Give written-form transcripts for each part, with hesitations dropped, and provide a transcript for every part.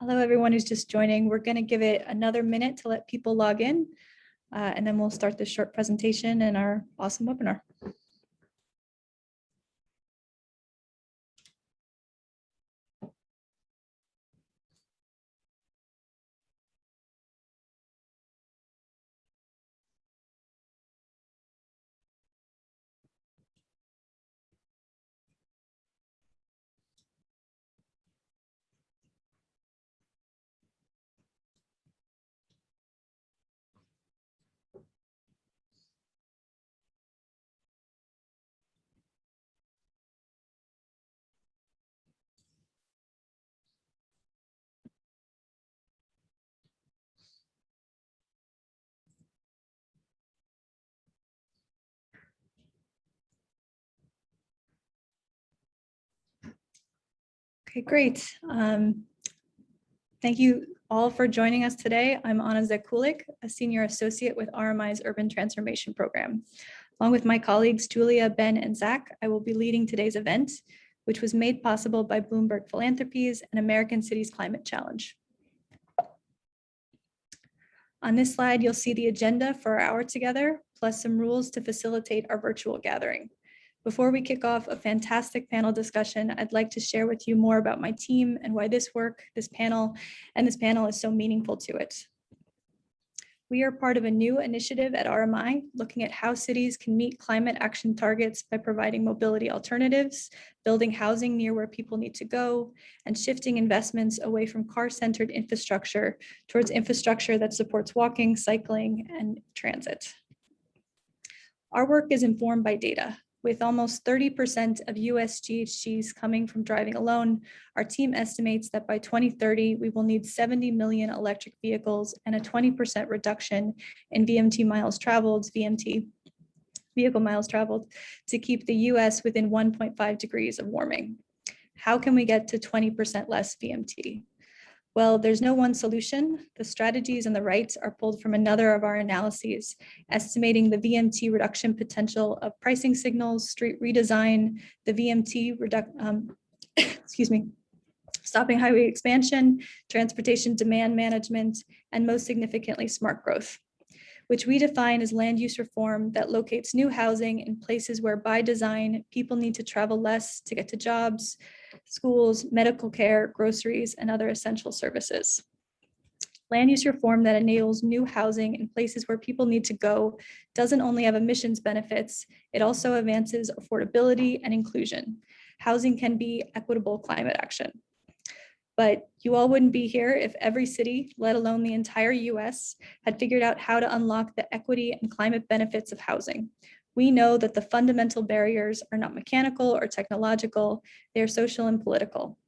Hello, everyone who's just joining. We're going to give it another minute to let people log in, and then we'll start this short presentation and our awesome webinar. Okay, great. Thank you all for joining us today. I'm Anna Zekulik, a senior associate with RMI's Urban Transformation Program. Along with my colleagues, Julia, Ben, and Zach, I will be leading today's event, which was made possible by Bloomberg Philanthropies and American Cities Climate Challenge. On this slide, you'll see the agenda for our hour together, plus some rules to facilitate our virtual gathering. Before we kick off a fantastic panel discussion, I'd like to share with you more about my team and why this panel is so meaningful to it. We are part of a new initiative at RMI, looking at how cities can meet climate action targets by providing mobility alternatives, building housing near where people need to go, and shifting investments away from car-centered infrastructure towards infrastructure that supports walking, cycling, and transit. Our work is informed by data. With almost 30% of US GHGs coming from driving alone, our team estimates that by 2030, we will need 70 million electric vehicles and a 20% reduction in vehicle miles traveled to keep the US within 1.5 degrees of warming. How can we get to 20% less VMT? Well, there's no one solution. The strategies on the right are pulled from another of our analyses, estimating the VMT reduction potential of pricing signals, street redesign, the VMT stopping highway expansion, transportation demand management, and most significantly, smart growth, which we define as land use reform that locates new housing in places where by design, people need to travel less to get to jobs, schools, medical care, groceries, and other essential services. Land use reform that enables new housing in places where people need to go doesn't only have emissions benefits, it also advances affordability and inclusion. Housing can be equitable climate action. But you all wouldn't be here if every city, let alone the entire US, had figured out how to unlock the equity and climate benefits of housing. We know that the fundamental barriers are not mechanical or technological, they are social and political.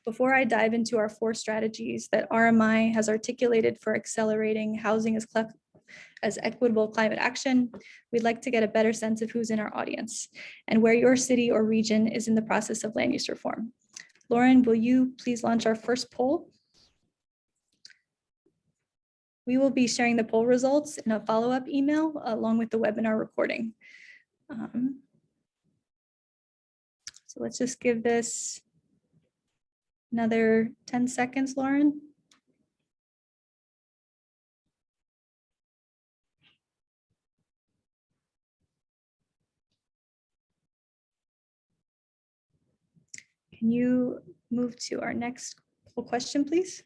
Before I dive into our 4 strategies that RMI has articulated for accelerating housing as equitable climate action, we'd like to get a better sense of who's in our audience and where your city or region is in the process of land use reform. Lauren, will you please launch our first poll? We will be sharing the poll results in a follow-up email along with the webinar recording. So let's just give this another 10 seconds, Lauren. Can you move to our next poll question, please?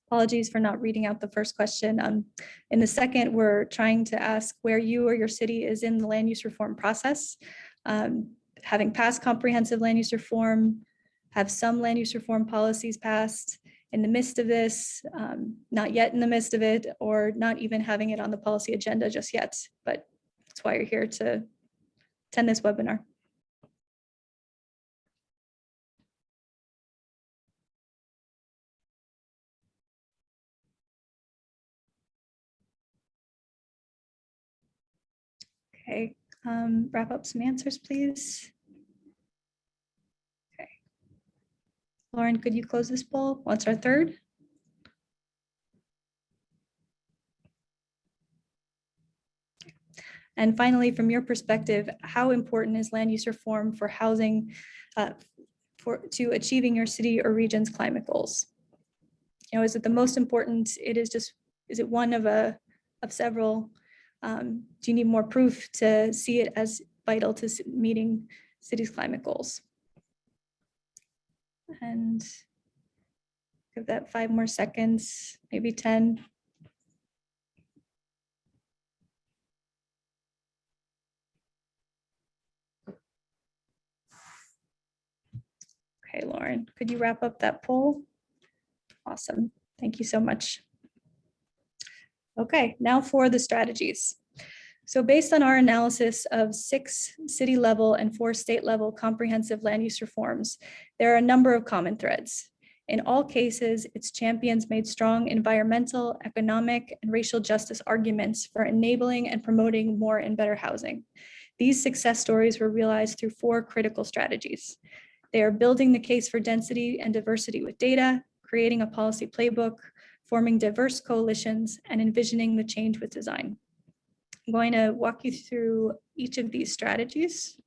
Apologies for not reading out the first question. In the second, we're trying to ask where you or your city is in the land use reform process. Having passed comprehensive land use reform, have some land use reform policies passed, in the midst of this, not yet in the midst of it, or not even having it on the policy agenda just yet, but that's why you're here to attend this webinar. Okay, wrap up some answers, please. Okay. Lauren, could you close this poll? What's our third? And finally, from your perspective, how important is land use reform for housing to achieving your city or region's climate goals? You know, is it the most important? Is it one of several? Do you need more proof to see it as vital to meeting city's climate goals? And give that 5 more seconds, maybe 10. Okay, Lauren, could you wrap up that poll? Awesome, thank you so much. Okay, now for the strategies. So based on our analysis of 6 city level and 4 state level comprehensive land use reforms, there are a number of common threads. In all cases, its champions made strong environmental, economic, and racial justice arguments for enabling and promoting more and better housing. These success stories were realized through 4 critical strategies. They are building the case for density and diversity with data, creating a policy playbook, forming diverse coalitions, and envisioning the change with design. I'm going to walk you through each of these strategies.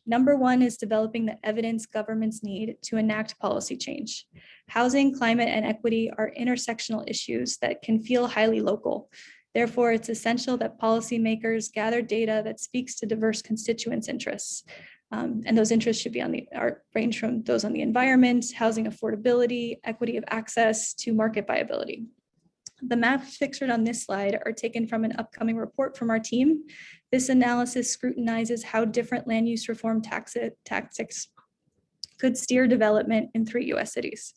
Number 1 is developing the evidence governments need to enact policy change. Housing, climate, and equity are intersectional issues that can feel highly local. Therefore, it's essential that policymakers gather data that speaks to diverse constituents' interests. And those interests should be range from those on the environment, housing affordability, equity of access, to market viability. The maps pictured on this slide are taken from an upcoming report from our team. This analysis scrutinizes how different land use reform tactics could steer development in 3 US cities.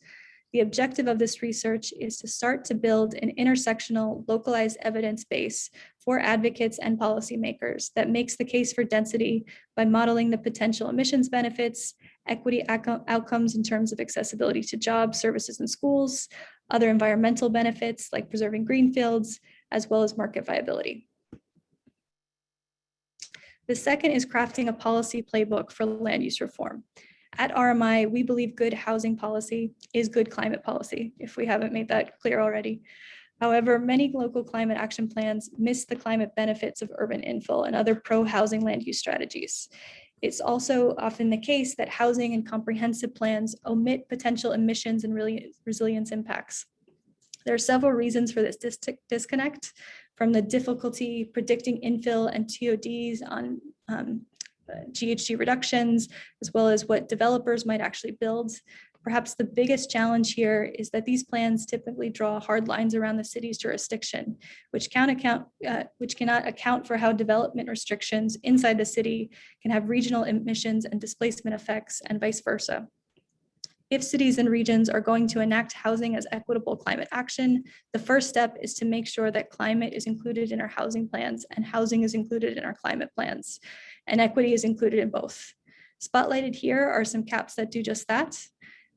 The objective of this research is to start to build an intersectional, localized evidence base for advocates and policymakers that makes the case for density by modeling the potential emissions benefits, equity outcomes in terms of accessibility to jobs, services, and schools, other environmental benefits like preserving greenfields, as well as market viability. The second is crafting a policy playbook for land use reform. At RMI, we believe good housing policy is good climate policy, if we haven't made that clear already. However, many local climate action plans miss the climate benefits of urban infill and other pro-housing land use strategies. It's also often the case that housing and comprehensive plans omit potential emissions and resilience impacts. There are several reasons for this disconnect, from the difficulty predicting infill and TODs on GHG reductions, as well as what developers might actually build. Perhaps the biggest challenge here is that these plans typically draw hard lines around the city's jurisdiction, which cannot account for how development restrictions inside the city can have regional emissions and displacement effects, and vice versa. If cities and regions are going to enact housing as equitable climate action, the first step is to make sure that climate is included in our housing plans and housing is included in our climate plans, and equity is included in both. Spotlighted here are some CAPs that do just that.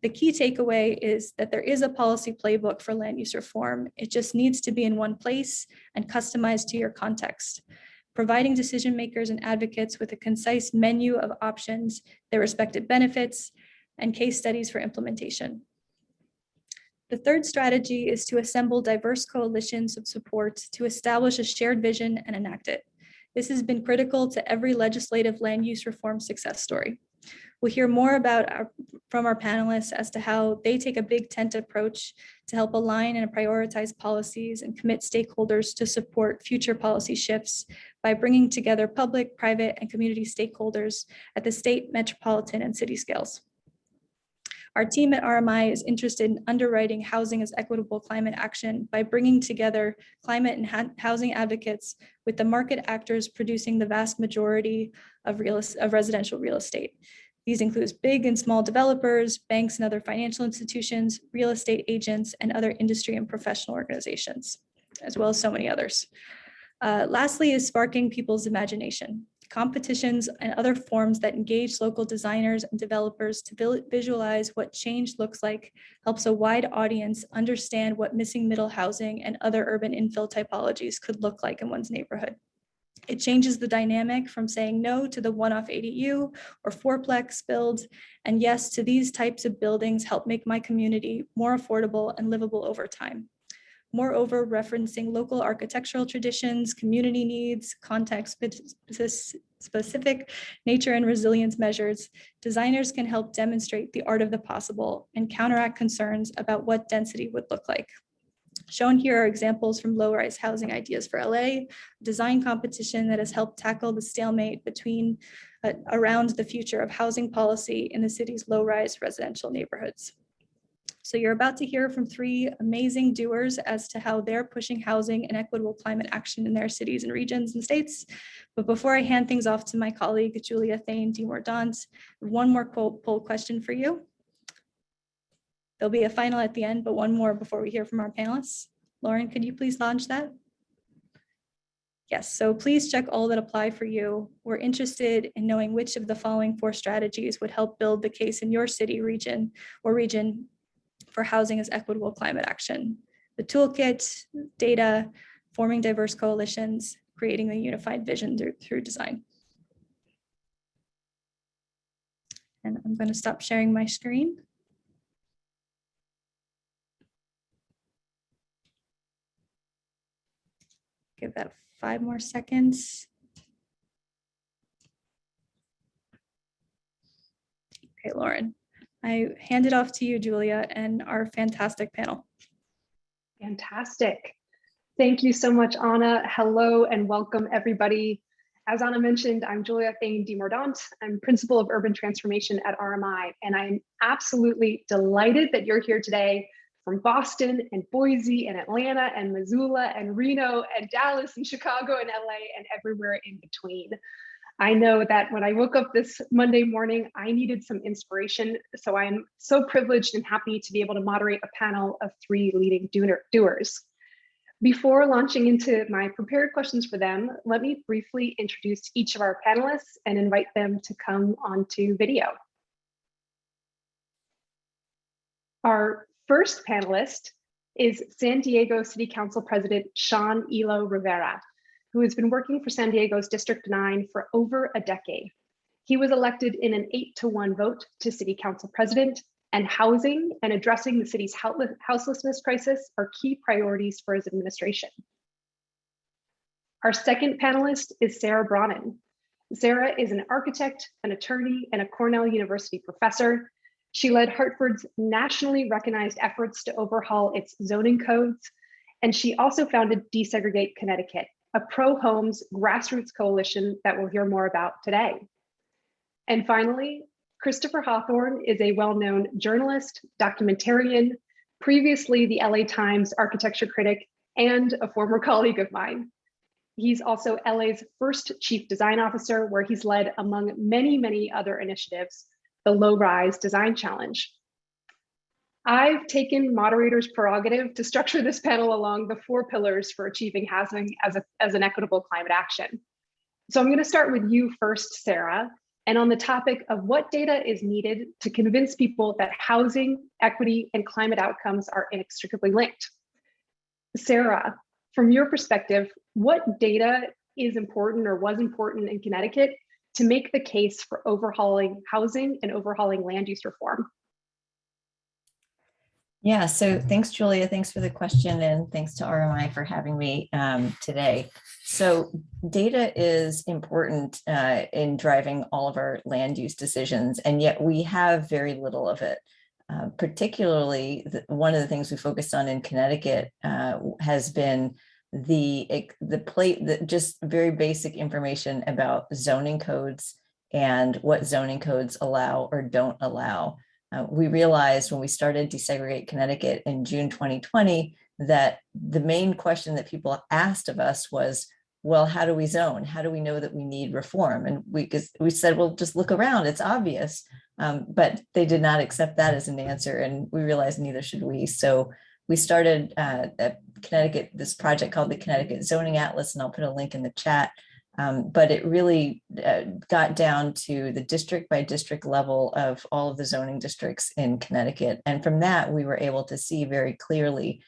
The key takeaway is that there is a policy playbook for land use reform. It just needs to be in one place and customized to your context, providing decision makers and advocates with a concise menu of options, their respective benefits, and case studies for implementation. The third strategy is to assemble diverse coalitions of support to establish a shared vision and enact it. This has been critical to every legislative land use reform success story. We'll hear more from our panelists as to how they take a big tent approach to help align and prioritize policies and commit stakeholders to support future policy shifts by bringing together public, private, and community stakeholders at the state, metropolitan, and city scales. Our team at RMI is interested in underwriting housing as equitable climate action by bringing together climate and housing advocates with the market actors producing the vast majority of residential real estate. These include big and small developers, banks and other financial institutions, real estate agents, and other industry and professional organizations, as well as so many others. Lastly is sparking people's imagination. Competitions and other forms that engage local designers and developers to visualize what change looks like helps a wide audience understand what missing middle housing and other urban infill typologies could look like in one's neighborhood. It changes the dynamic from saying no to the one-off ADU or fourplex build, and yes to these types of buildings help make my community more affordable and livable over time. Moreover, referencing local architectural traditions, community needs, context-specific nature and resilience measures, designers can help demonstrate the art of the possible and counteract concerns about what density would look like. Shown here are examples from Lowrise Housing Ideas for LA, a design competition that has helped tackle the stalemate around the future of housing policy in the city's low-rise residential neighborhoods. So you're about to hear from three amazing doers as to how they're pushing housing and equitable climate action in their cities and regions and states. But before I hand things off to my colleague, Julia Thane DeMordaunt, one more poll question for you. There'll be a final at the end, but one more before we hear from our panelists. Lauren, could you please launch that? Yes, so please check all that apply for you. We're interested in knowing which of the following 4 strategies would help build the case in your city, region for housing as equitable climate action. The toolkit, data, forming diverse coalitions, creating a unified vision through design. And I'm going to stop sharing my screen. Give that 5 more seconds. Okay, Lauren, I hand it off to you, Julia, and our fantastic panel. Fantastic. Thank you so much, Anna. Hello and welcome, everybody. As Anna mentioned, I'm Julia Thane DeMordaunt. I'm Principal of Urban Transformation at RMI, and I'm absolutely delighted that you're here today from Boston and Boise and Atlanta and Missoula and Reno and Dallas and Chicago and LA and everywhere in between. I know that when I woke up this Monday morning, I needed some inspiration. So I'm so privileged and happy to be able to moderate a panel of 3 leading doers. Before launching into my prepared questions for them, let me briefly introduce each of our panelists and invite them to come onto video. Our first panelist is San Diego City Council President Sean Elo Rivera, who has been working for San Diego's District 9 for over a decade. He was elected in an 8-to-1 vote to City Council President, and housing and addressing the city's houselessness crisis are key priorities for his administration. Our second panelist is Sarah Bronin. Sarah is an architect, an attorney, and a Cornell University professor. She led Hartford's nationally recognized efforts to overhaul its zoning codes, and she also founded Desegregate Connecticut, a pro-homes grassroots coalition that we'll hear more about today. And finally, Christopher Hawthorne is a well-known journalist, documentarian, previously the LA Times architecture critic, and a former colleague of mine. He's also LA's first chief design officer, where he's led, among many, many other initiatives, the Lowrise Design Challenge. I've taken moderator's prerogative to structure this panel along the 4 pillars for achieving housing as an equitable climate action. So I'm going to start with you first, Sarah, and on the topic of what data is needed to convince people that housing, equity, and climate outcomes are inextricably linked. Sarah, from your perspective, what data is important or was important in Connecticut to make the case for overhauling housing and overhauling land use reform? Yeah, so thanks, Julia. Thanks for the question, and thanks to RMI for having me today. So data is important in driving all of our land use decisions, and yet we have very little of it. Particularly, one of the things we focused on in Connecticut has been the just very basic information about zoning codes and what zoning codes allow or don't allow. We realized when we started Desegregate Connecticut in June 2020 that the main question that people asked of us was, well, how do we zone? How do we know that we need reform? And we said, well, just look around, it's obvious. But they did not accept that as an answer, and we realized neither should we. So we started at Connecticut, this project called the Connecticut Zoning Atlas, and I'll put a link in the chat. But it really got down to the district by district level of all of the zoning districts in Connecticut. And from that, we were able to see very clearly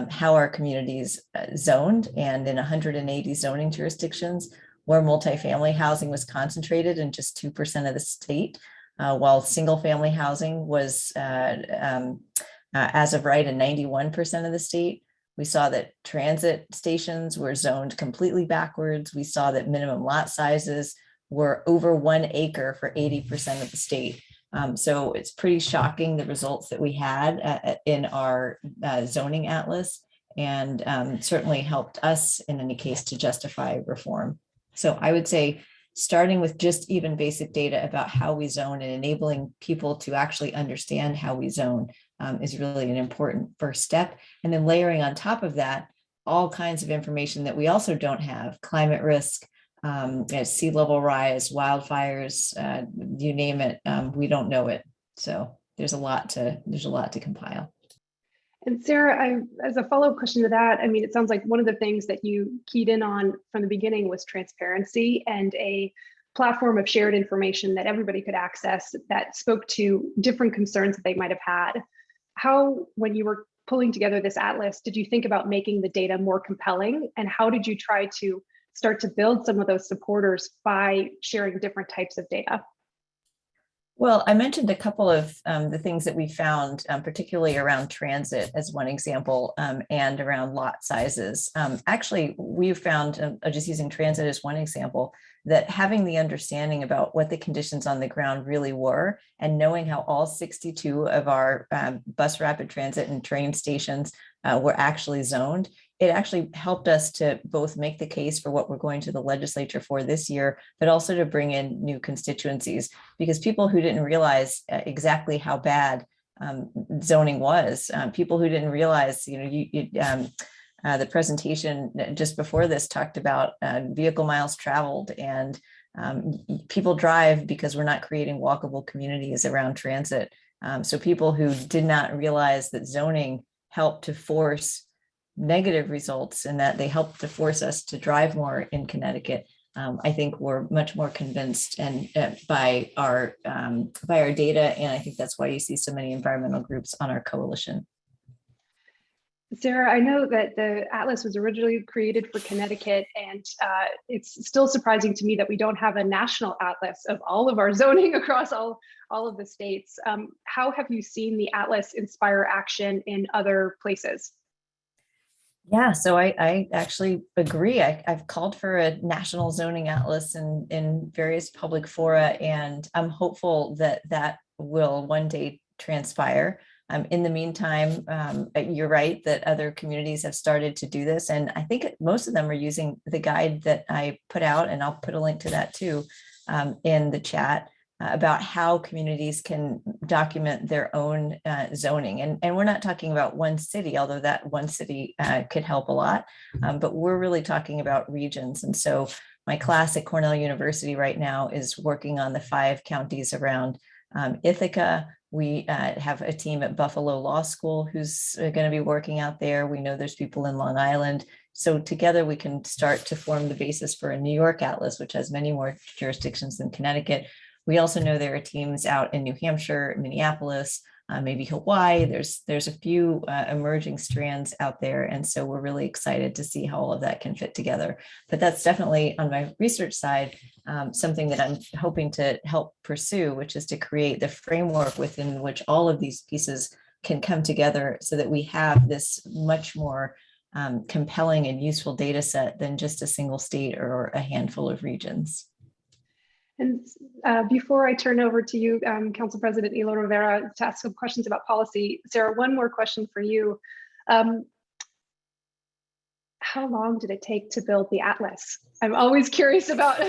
how our communities zoned, and in 180 zoning jurisdictions where multifamily housing was concentrated in just 2% of the state, while single family housing was, as of right, in 91% of the state. We saw that transit stations were zoned completely backwards. We saw that minimum lot sizes were over 1 acre for 80% of the state. So it's pretty shocking, the results that we had in our zoning atlas, and certainly helped us in any case to justify reform. So I would say starting with just even basic data about how we zone and enabling people to actually understand how we zone is really an important first step. And then layering on top of that, all kinds of information that we also don't have: climate risk, sea level rise, wildfires, you name it, we don't know it. So there's a lot to compile. And Sarah, as a follow-up question to that, I mean, it sounds like one of the things that you keyed in on from the beginning was transparency and a platform of shared information that everybody could access that spoke to different concerns that they might have had. How, when you were pulling together this atlas, did you think about making the data more compelling? And how did you try to start to build some of those supporters by sharing different types of data? Well, I mentioned a couple of the things that we found, particularly around transit as one example, and around lot sizes. Actually, we found, just using transit as one example, that having the understanding about what the conditions on the ground really were, and knowing how all 62 of our bus rapid transit and train stations were actually zoned, it actually helped us to both make the case for what we're going to the legislature for this year, but also to bring in new constituencies, because people who didn't realize exactly how bad zoning was, people who didn't realize, the presentation just before this talked about vehicle miles traveled, and people drive because we're not creating walkable communities around transit. So people who did not realize that zoning helped to force negative results and that they helped to force us to drive more in Connecticut, I think we're much more convinced and by our data, and I think that's why you see so many environmental groups on our coalition. Sarah, I know that the Atlas was originally created for Connecticut, and it's still surprising to me that we don't have a national Atlas of all of our zoning across all of the states. How have you seen the Atlas inspire action in other places? Yeah, so I actually agree. I've called for a national zoning atlas in various public fora, and I'm hopeful that that will one day transpire. In the meantime, you're right that other communities have started to do this, and I think most of them are using the guide that I put out, and I'll put a link to that too in the chat, about how communities can document their own zoning. And we're not talking about one city, although that one city could help a lot, but we're really talking about regions. And so my class at Cornell University right now is working on the 5 counties around Ithaca. We have a team at Buffalo Law School who's going to be working out there. We know there's people in Long Island. So together we can start to form the basis for a New York Atlas, which has many more jurisdictions than Connecticut. We also know there are teams out in New Hampshire, Minneapolis, maybe Hawaii. There's a few emerging strands out there. And so we're really excited to see how all of that can fit together. But that's definitely on my research side, something that I'm hoping to help pursue, which is to create the framework within which all of these pieces can come together so that we have this much more compelling and useful data set than just a single state or a handful of regions. And before I turn over to you, Council President Ilo Rivera, to ask some questions about policy, Sarah, one more question for you. How long did it take to build the Atlas? I'm always curious about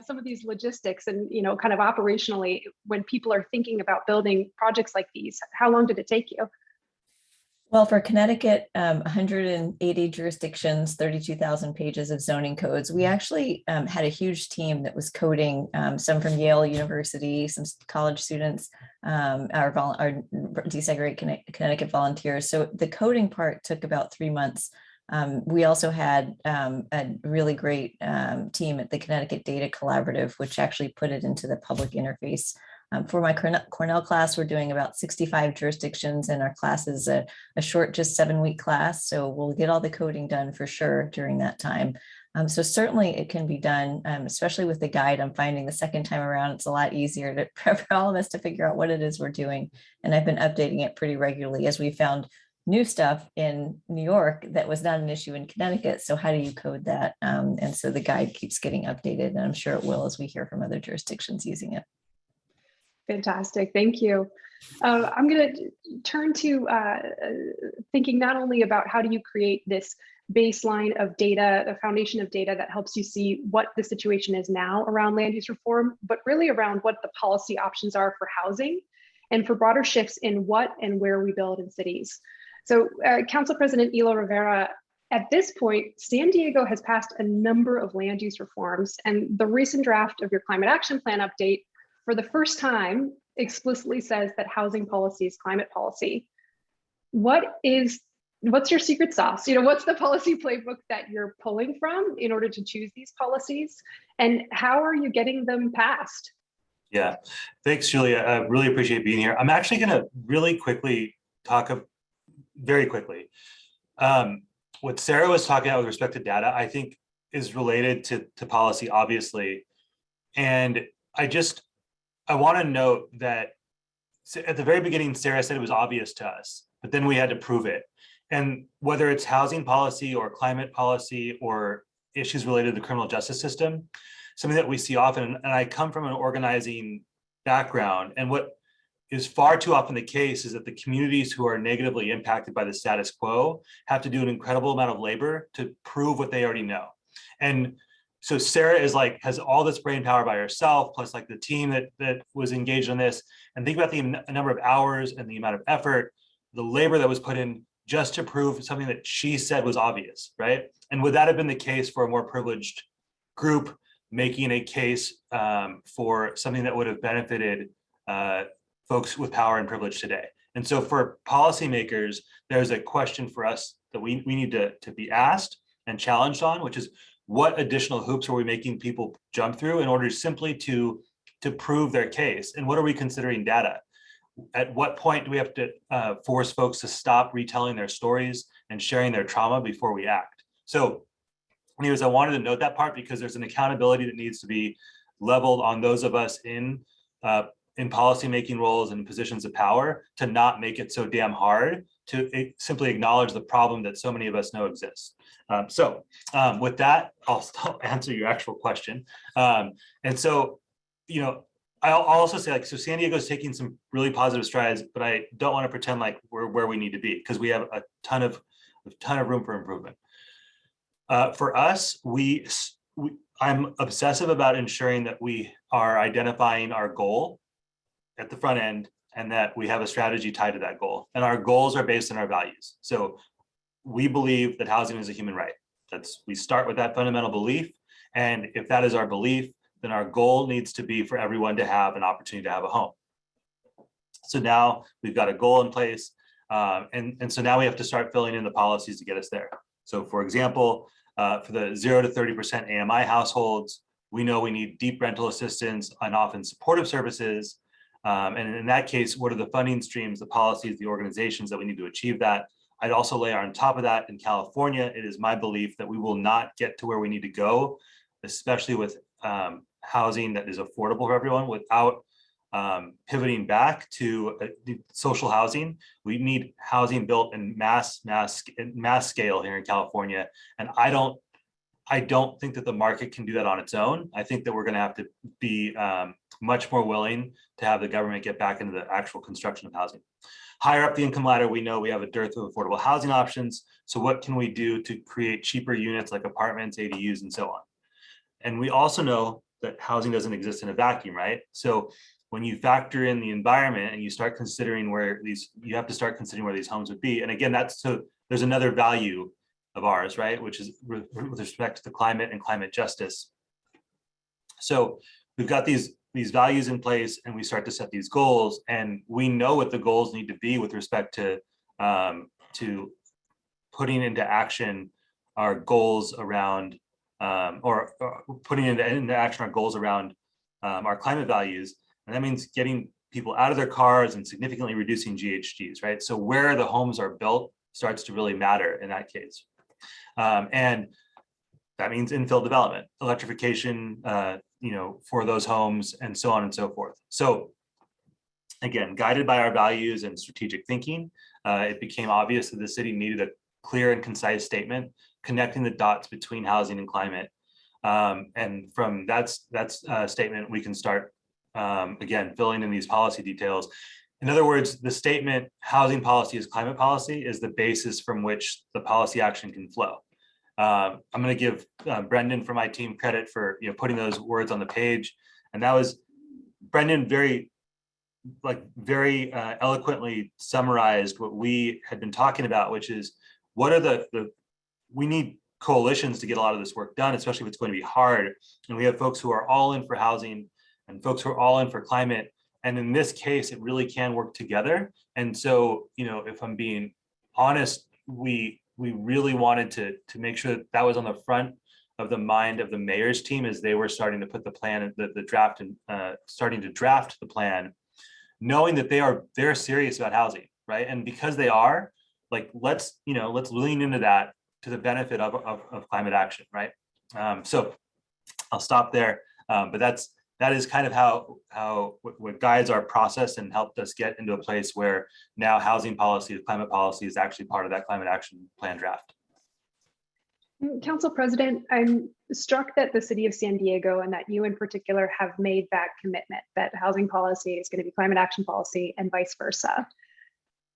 some of these logistics and, kind of operationally, when people are thinking about building projects like these, how long did it take you? Well, for Connecticut, 180 jurisdictions, 32,000 pages of zoning codes. We actually had a huge team that was coding, some from Yale University, some college students, our Desegregate Connecticut volunteers. So the coding part took about 3 months. We also had a really great team at the Connecticut Data Collaborative, which actually put it into the public interface. For my Cornell class, we're doing about 65 jurisdictions, and our class is a short, just 7-week class. So we'll get all the coding done for sure during that time. So certainly it can be done, especially with the guide. I'm finding the second time around, it's a lot easier for all of us to figure out what it is we're doing. And I've been updating it pretty regularly as we found new stuff in New York that was not an issue in Connecticut. So how do you code that? And so the guide keeps getting updated, and I'm sure it will as we hear from other jurisdictions using it. Fantastic, thank you. I'm going to turn to thinking not only about how do you create this baseline of data, a foundation of data that helps you see what the situation is now around land use reform, but really around what the policy options are for housing and for broader shifts in what and where we build in cities. So Council President Elo Rivera, at this point, San Diego has passed a number of land use reforms, and the recent draft of your climate action plan update for the first time explicitly says that housing policy is climate policy. What's your secret sauce? What's the policy playbook that you're pulling from in order to choose these policies, and how are you getting them passed? Yeah, thanks, Julia. I really appreciate being here. I'm actually going to really quickly very quickly. What Sarah was talking about with respect to data, I think is related to policy, obviously. And I want to note that at the very beginning, Sarah said it was obvious to us, but then we had to prove it. And whether it's housing policy or climate policy or issues related to the criminal justice system, something that we see often, and I come from an organizing background, and what is far too often the case is that the communities who are negatively impacted by the status quo have to do an incredible amount of labor to prove what they already know. And so Sarah has all this brain power by herself, plus the team that was engaged in this, and think about the number of hours and the amount of effort, the labor that was put in just to prove something that she said was obvious, right? And would that have been the case for a more privileged group making a case for something that would have benefited folks with power and privilege today? And so for policymakers, there's a question for us that we need to be asked and challenged on, which is, what additional hoops are we making people jump through in order simply to prove their case? And what are we considering data? At what point do we have to force folks to stop retelling their stories and sharing their trauma before we act? So anyways, I wanted to note that part because there's an accountability that needs to be leveled on those of us in policymaking roles and positions of power to not make it so damn hard to simply acknowledge the problem that so many of us know exists. With that, I'll answer your actual question. And so, I'll also say, so San Diego is taking some really positive strides, but I don't want to pretend like we're where we need to be, because we have a ton of room for improvement. For us, I'm obsessive about ensuring that we are identifying our goal at the front end and that we have a strategy tied to that goal. And our goals are based on our values. So we believe that housing is a human right. We start with that fundamental belief. And if that is our belief, then our goal needs to be for everyone to have an opportunity to have a home. So now we've got a goal in place. And so now we have to start filling in the policies to get us there. So for example, for the 0 to 30% AMI households, we know we need deep rental assistance and often supportive services. And in that case, what are the funding streams, the policies, the organizations that we need to achieve that? I'd also layer on top of that, in California, it is my belief that we will not get to where we need to go, especially with housing that is affordable for everyone, without pivoting back to social housing. We need housing built in mass scale here in California. And I don't think that the market can do that on its own. I think that we're going to have to be much more willing to have the government get back into the actual construction of housing. Higher up the income ladder, we know we have a dearth of affordable housing options. So what can we do to create cheaper units like apartments, ADUs, and so on? And we also know that housing doesn't exist in a vacuum, right? So when you factor in the environment and you start considering you have to start considering where these homes would be. And again, there's another value of ours, right? Which is with respect to the climate and climate justice. So we've got these values in place, and we start to set these goals, and we know what the goals need to be with respect to putting into action our goals around or putting into action our goals around our climate values. And that means getting people out of their cars and significantly reducing GHGs, right? So where the homes are built starts to really matter in that case. And that means infill development, electrification, for those homes, and so on and so forth. So again, guided by our values and strategic thinking, it became obvious that the city needed a clear and concise statement connecting the dots between housing and climate. And from that statement, we can start, again, filling in these policy details. In other words, the statement, housing policy is climate policy, is the basis from which the policy action can flow. I'm going to give Brendan from my team credit for putting those words on the page. And that was Brendan very eloquently summarized what we had been talking about, which is what are we need coalitions to get a lot of this work done, especially if it's going to be hard. And we have folks who are all in for housing and folks who are all in for climate. And in this case, it really can work together. And so, if I'm being honest, we really wanted to make sure that was on the front of the mind of the mayor's team as they were starting to put the plan, the draft, and starting to draft the plan, knowing that they're serious about housing, right? And because they are, let's lean into that to the benefit of climate action, right? So I'll stop there, but that is kind of what guides our process and helped us get into a place where now housing policy, climate policy is actually part of that climate action plan draft. Council President, I'm struck that the city of San Diego and that you in particular have made that commitment that housing policy is going to be climate action policy and vice versa.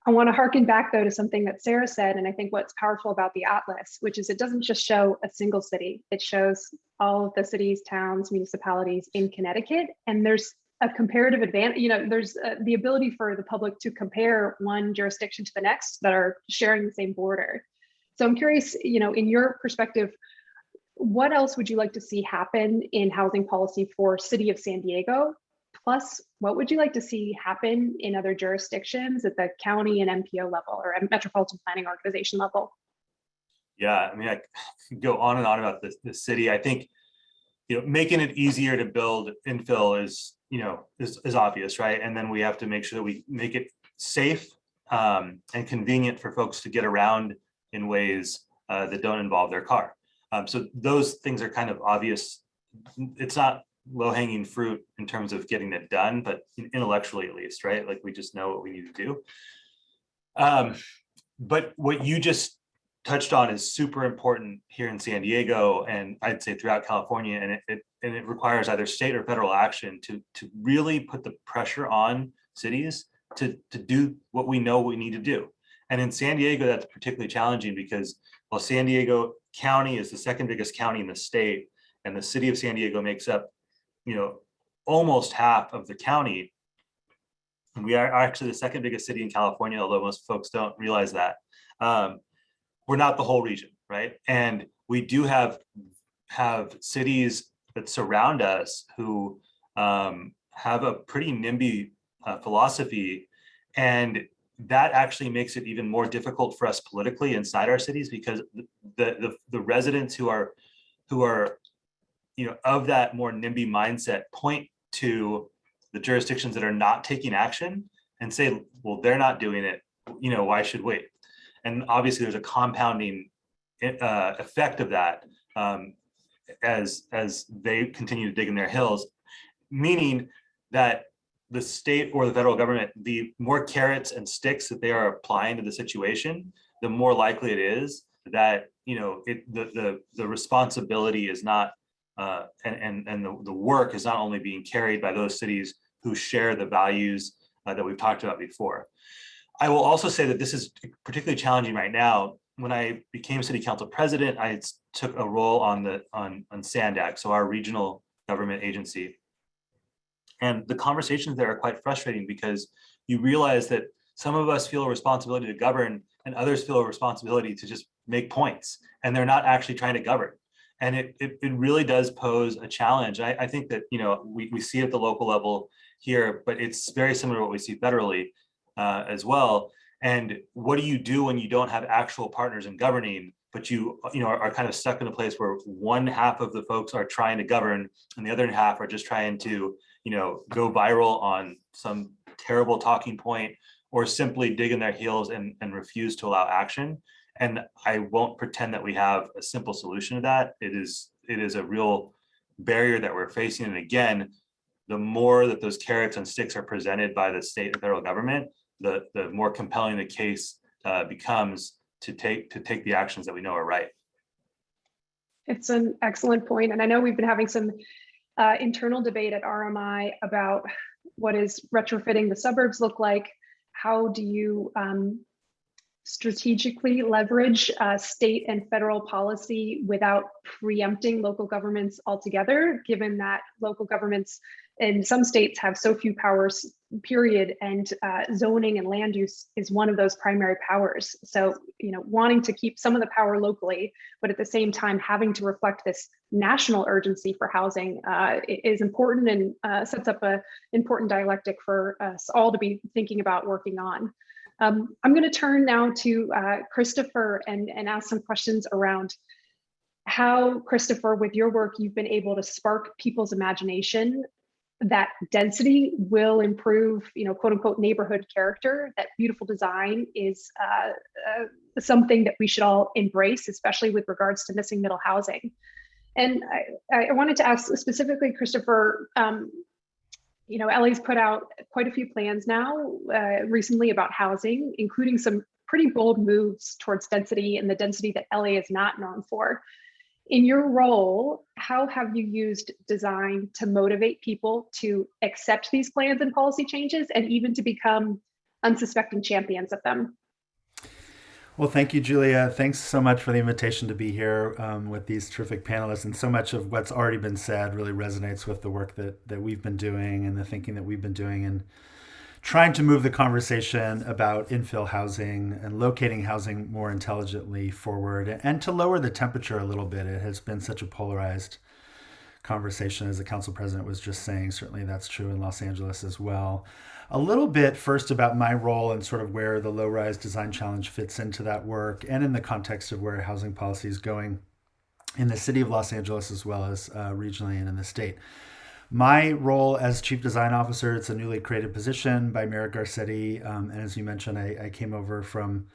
I want to harken back though to something that Sarah said, and I think what's powerful about the Atlas, which is it doesn't just show a single city, it shows all of the cities, towns, municipalities in Connecticut, and there's a comparative advantage, there's the ability for the public to compare one jurisdiction to the next that are sharing the same border. So I'm curious, in your perspective, what else would you like to see happen in housing policy for City of San Diego? Plus, what would you like to see happen in other jurisdictions at the county and MPO level or metropolitan planning organization level? Yeah, I mean, I could go on and on about the city. I think, making it easier to build infill is obvious, right? And then we have to make sure that we make it safe and convenient for folks to get around in ways that don't involve their car. So those things are kind of obvious. It's not low-hanging fruit in terms of getting it done, but intellectually at least, right? We just know what we need to do. But what you just touched on is super important here in San Diego, and I'd say throughout California, and it requires either state or federal action to really put the pressure on cities to do what we know we need to do. And in San Diego, that's particularly challenging because while San Diego County is the second biggest county in the state, and the city of San Diego makes up almost half of the county, and we are actually the second biggest city in California, although most folks don't realize that. We're not the whole region, right? And we do have cities that surround us who have a pretty NIMBY philosophy, and that actually makes it even more difficult for us politically inside our cities, because the residents who are of that more NIMBY mindset point to the jurisdictions that are not taking action and say, well, they're not doing it, why should we? And obviously there's a compounding effect of that as they continue to dig in their heels, meaning that the state or the federal government, the more carrots and sticks that they are applying to the situation, the more likely it is that the responsibility is not and the work is not only being carried by those cities who share the values that we've talked about before. I will also say that this is particularly challenging right now. When I became city council president, I took a role on SANDAC, so our regional government agency. And the conversations there are quite frustrating because you realize that some of us feel a responsibility to govern and others feel a responsibility to just make points, and they're not actually trying to govern. And it really does pose a challenge. I think that we see it at the local level here, but it's very similar to what we see federally as well. And what do you do when you don't have actual partners in governing, but you are kind of stuck in a place where one half of the folks are trying to govern and the other half are just trying to go viral on some terrible talking point or simply dig in their heels and refuse to allow action. And I won't pretend that we have a simple solution to that. It is a real barrier that we're facing. And again, the more that those carrots and sticks are presented by the state and federal government, the more compelling the case becomes to take the actions that we know are right. It's an excellent point. And I know we've been having some internal debate at RMI about what is retrofitting the suburbs look like. How do you strategically leverage state and federal policy without preempting local governments altogether, given that local governments in some states have so few powers, period, and zoning and land use is one of those primary powers. So, wanting to keep some of the power locally, but at the same time having to reflect this national urgency for housing is important and sets up an important dialectic for us all to be thinking about working on. I'm going to turn now to Christopher and ask some questions around how, Christopher, with your work, you've been able to spark people's imagination that density will improve, quote unquote, neighborhood character, that beautiful design is something that we should all embrace, especially with regards to missing middle housing. And I wanted to ask specifically, Christopher, LA's put out quite a few plans now recently about housing, including some pretty bold moves towards density and the density that LA is not known for. In your role, how have you used design to motivate people to accept these plans and policy changes and even to become unsuspecting champions of them? Well, thank you, Julia. Thanks so much for the invitation to be here with these terrific panelists. And so much of what's already been said really resonates with the work that we've been doing and the thinking that we've been doing and trying to move the conversation about infill housing and locating housing more intelligently forward and to lower the temperature a little bit. It has been such a polarized conversation, as the council president was just saying. Certainly that's true in Los Angeles as well. A little bit first about my role and sort of where the Lowrise Design Challenge fits into that work and in the context of where housing policy is going in the city of Los Angeles as well as regionally and in the state. My role as Chief Design Officer, it's a newly created position by Mayor Garcetti. And as you mentioned, I came over from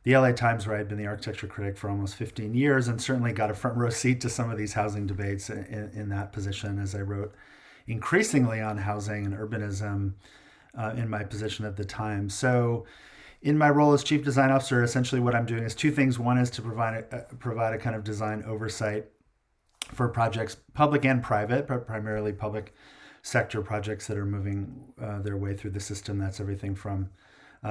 the LA Times, where I'd been the architecture critic for almost 15 years and certainly got a front row seat to some of these housing debates in that position as I wrote increasingly on housing and urbanism in my position at the time. So in my role as Chief Design Officer, essentially what I'm doing is two things. One is to provide a kind of design oversight for projects, public and private, but primarily public sector projects that are moving their way through the system. That's everything from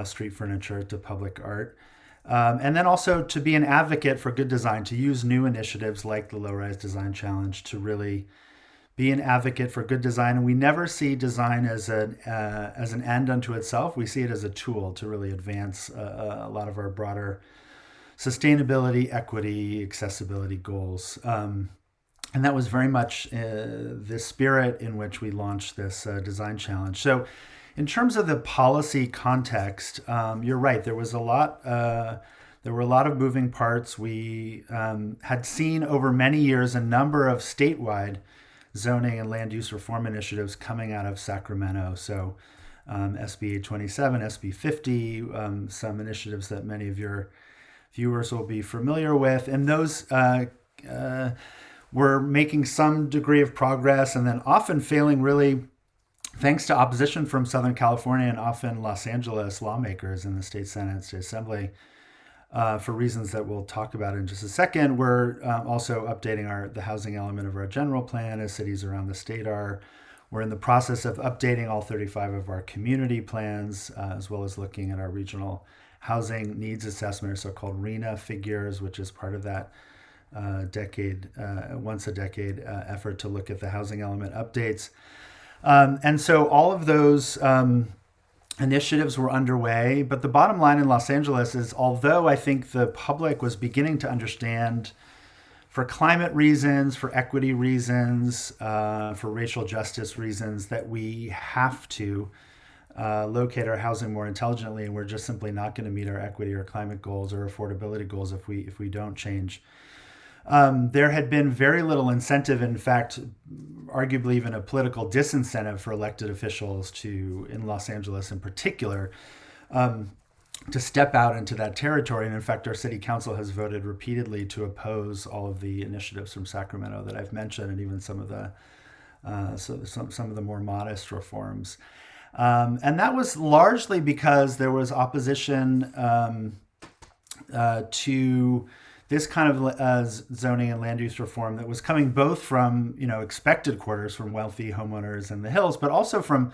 street furniture to public art. And then also to be an advocate for good design, to use new initiatives like the Lowrise Design Challenge to really be an advocate for good design. And we never see design as an end unto itself. We see it as a tool to really advance a lot of our broader sustainability, equity, accessibility goals. And that was very much the spirit in which we launched this design challenge. So in terms of the policy context, you're right. There was a lot. There were a lot of moving parts. We had seen over many years a number of statewide zoning and land use reform initiatives coming out of Sacramento. So SB 27, SB 50, some initiatives that many of your viewers will be familiar with. And those were making some degree of progress and then often failing really thanks to opposition from Southern California and often Los Angeles lawmakers in the state Senate, state assembly, for reasons that we'll talk about in just a second. We're also updating the housing element of our general plan as cities around the state are. We're in the process of updating all 35 of our community plans, as well as looking at our regional housing needs assessment, so-called RENA figures, which is part of that once a decade effort to look at the housing element updates. And so all of those initiatives were underway. But the bottom line in Los Angeles is, although I think the public was beginning to understand, for climate reasons, for equity reasons, for racial justice reasons, that we have to locate our housing more intelligently, and we're just simply not going to meet our equity or climate goals or affordability goals if we don't change. There had been very little incentive, in fact, arguably even a political disincentive for elected officials in Los Angeles in particular, to step out into that territory. And in fact, our city council has voted repeatedly to oppose all of the initiatives from Sacramento that I've mentioned, and even some of the more modest reforms. And that was largely because there was opposition to this kind of zoning and land use reform that was coming both from, expected quarters from wealthy homeowners in the hills, but also from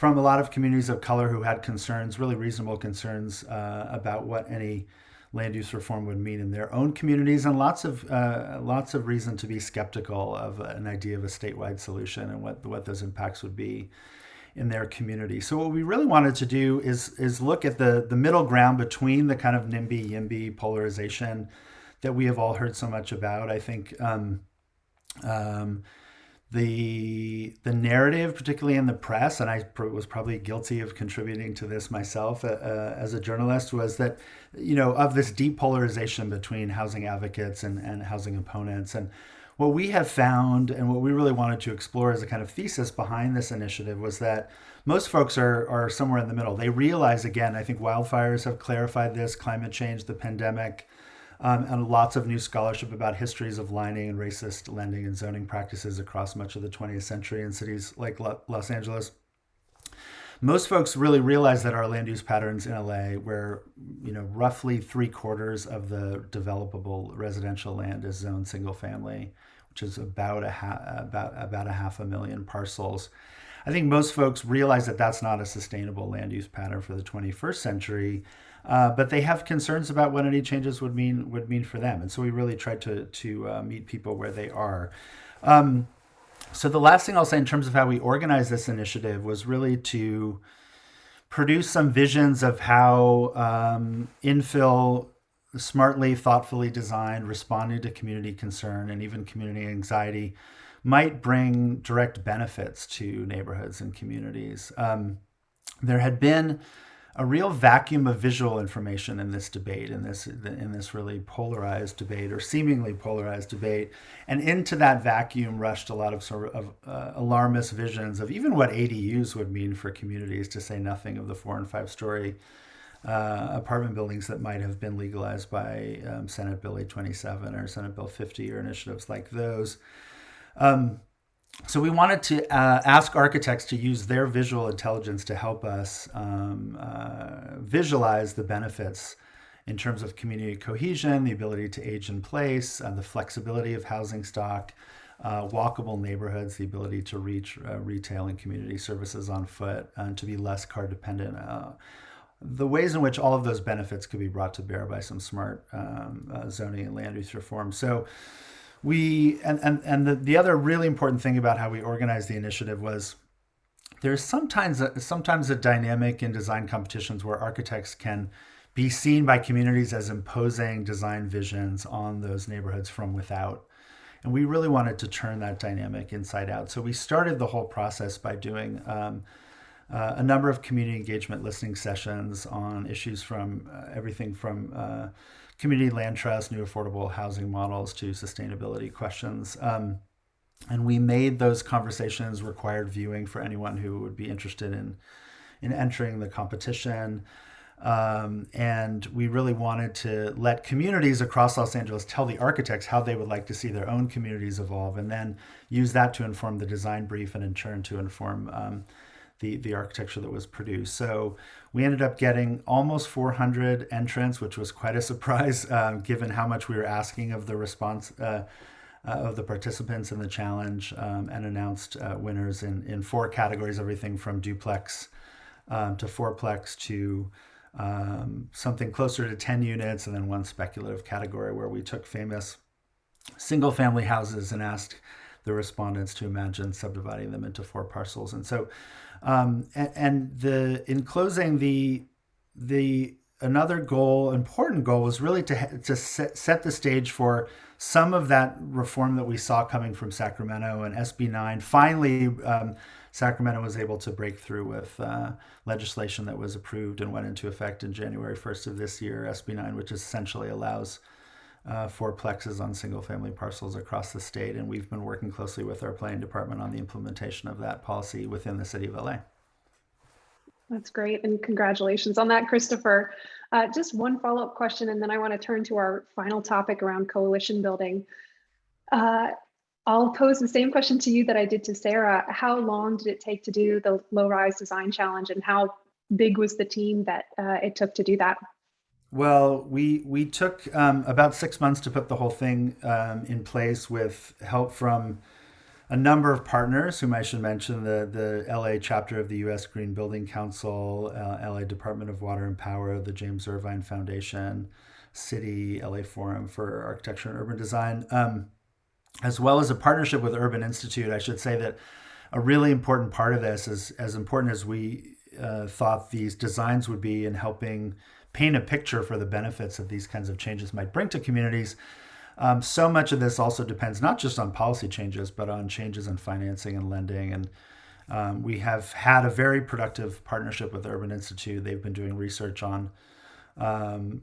a lot of communities of color who had concerns, really reasonable concerns about what any land use reform would mean in their own communities, and lots of reason to be skeptical of an idea of a statewide solution and what those impacts would be in their community. So what we really wanted to do is look at the middle ground between the kind of NIMBY-YIMBY polarization that we have all heard so much about. I think the narrative, particularly in the press, and I was probably guilty of contributing to this myself as a journalist, was that, of this deep polarization between housing advocates and housing opponents. And what we have found, and what we really wanted to explore as a kind of thesis behind this initiative, was that most folks are somewhere in the middle. They realize, again, I think wildfires have clarified this, climate change, the pandemic, and lots of new scholarship about histories of lining and racist lending and zoning practices across much of the 20th century in cities like Los Angeles. Most folks really realize that our land use patterns in LA, where roughly 3/4 of the developable residential land is zoned single family, which is about a 500,000 parcels. I think most folks realize that that's not a sustainable land use pattern for the 21st century. But they have concerns about what any changes would mean for them, and so we really tried to meet people where they are. So the last thing I'll say in terms of how we organized this initiative was really to produce some visions of how infill, smartly, thoughtfully designed, responding to community concern and even community anxiety, might bring direct benefits to neighborhoods and communities. There had been a real vacuum of visual information in this debate, in this really polarized debate, or seemingly polarized debate, and into that vacuum rushed a lot of sort of alarmist visions of even what ADUs would mean for communities, to say nothing of the 4- and 5-story apartment buildings that might have been legalized by Senate Bill 827 or Senate Bill 50 or initiatives like those. So we wanted to ask architects to use their visual intelligence to help us visualize the benefits in terms of community cohesion, the ability to age in place, the flexibility of housing stock, walkable neighborhoods, the ability to reach retail and community services on foot, and to be less car dependent. The ways in which all of those benefits could be brought to bear by some smart zoning and land use reform. So the other really important thing about how we organized the initiative was there's sometimes a dynamic in design competitions where architects can be seen by communities as imposing design visions on those neighborhoods from without. And we really wanted to turn that dynamic inside out. So we started the whole process by doing a number of community engagement listening sessions on issues from everything from community land trust, new affordable housing models, to sustainability questions. And we made those conversations required viewing for anyone who would be interested in entering the competition. And we really wanted to let communities across Los Angeles tell the architects how they would like to see their own communities evolve, and then use that to inform the design brief and in turn to inform the architecture that was produced. So we ended up getting almost 400 entrants, which was quite a surprise given how much we were asking of the response of the participants in the challenge, and announced winners in 4 categories, everything from duplex to fourplex to something closer to 10 units, and then one speculative category where we took famous single family houses and asked the respondents to imagine subdividing them into 4 parcels. And so in closing, the another important goal was really to set the stage for some of that reform that we saw coming from Sacramento and SB9. Finally, Sacramento was able to break through with legislation that was approved and went into effect in January 1st of this year, SB9, which essentially allows 4plexes on single-family parcels across the state, and we've been working closely with our planning department on the implementation of that policy within the city of LA. That's great, and congratulations on that, Christopher. Just one follow-up question, and then I want to turn to our final topic around coalition building. I'll pose the same question to you that I did to Sarah. How long did it take to do the Lowrise Design Challenge, and how big was the team that it took to do that? Well, we took about 6 months to put the whole thing in place with help from a number of partners, whom I should mention: the LA chapter of the U.S. Green Building Council, LA Department of Water and Power, the James Irvine Foundation, City, LA Forum for Architecture and Urban Design, as well as a partnership with Urban Institute. I should say that a really important part of this is, as important as we thought these designs would be in helping paint a picture for the benefits that these kinds of changes might bring to communities. So much of this also depends not just on policy changes, but on changes in financing and lending. And we have had a very productive partnership with Urban Institute. They've been doing research on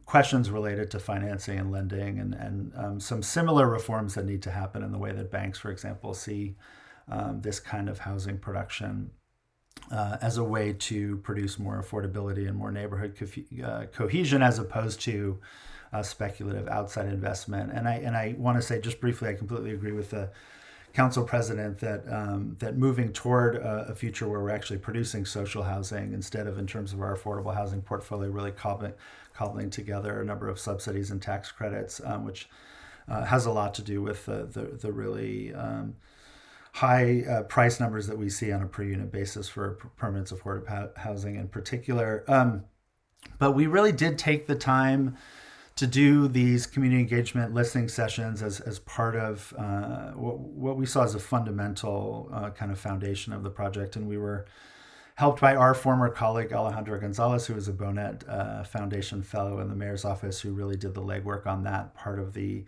questions related to financing and lending, and some similar reforms that need to happen in the way that banks, for example, see this kind of housing production as a way to produce more affordability and more neighborhood cohesion, as opposed to speculative outside investment. And I want to say just briefly, I completely agree with the council president that that moving toward a future where we're actually producing social housing instead of, in terms of our affordable housing portfolio, really cobbling together a number of subsidies and tax credits, which has a lot to do with the really high price numbers that we see on a per unit basis for permanent supportive housing in particular. But we really did take the time to do these community engagement listening sessions as part of what we saw as a fundamental kind of foundation of the project. And we were helped by our former colleague, Alejandro Gonzalez, who was a Bonet Foundation Fellow in the Mayor's Office, who really did the legwork on that part of the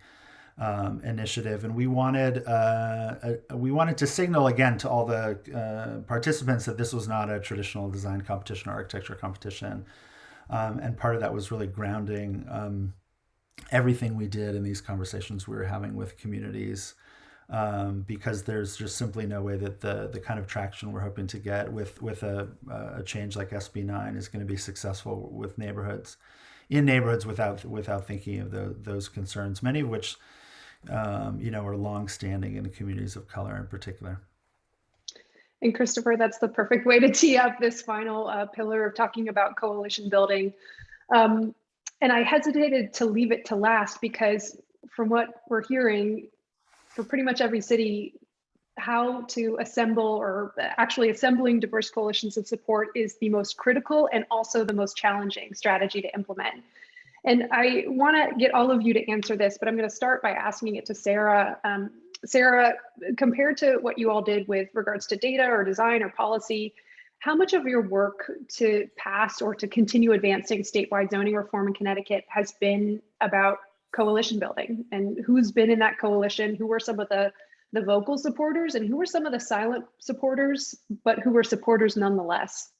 initiative. And we wanted to signal again to all the participants that this was not a traditional design competition or architecture competition. And part of that was really grounding everything we did in these conversations we were having with communities, because there's just simply no way that the kind of traction we're hoping to get with a change like SB9 is going to be successful with neighborhoods without thinking of those concerns, many of which are longstanding in communities of color in particular. And Christopher, that's the perfect way to tee up this final pillar of talking about coalition building. And I hesitated to leave it to last because from what we're hearing, for pretty much every city, how to assemble, or actually assembling, diverse coalitions of support is the most critical and also the most challenging strategy to implement. And I want to get all of you to answer this, but I'm going to start by asking it to Sarah. Sarah, compared to what you all did with regards to data or design or policy, how much of your work to pass or to continue advancing statewide zoning reform in Connecticut has been about coalition building? And who's been in that coalition? Who were some of the vocal supporters, and who were some of the silent supporters, but who were supporters nonetheless?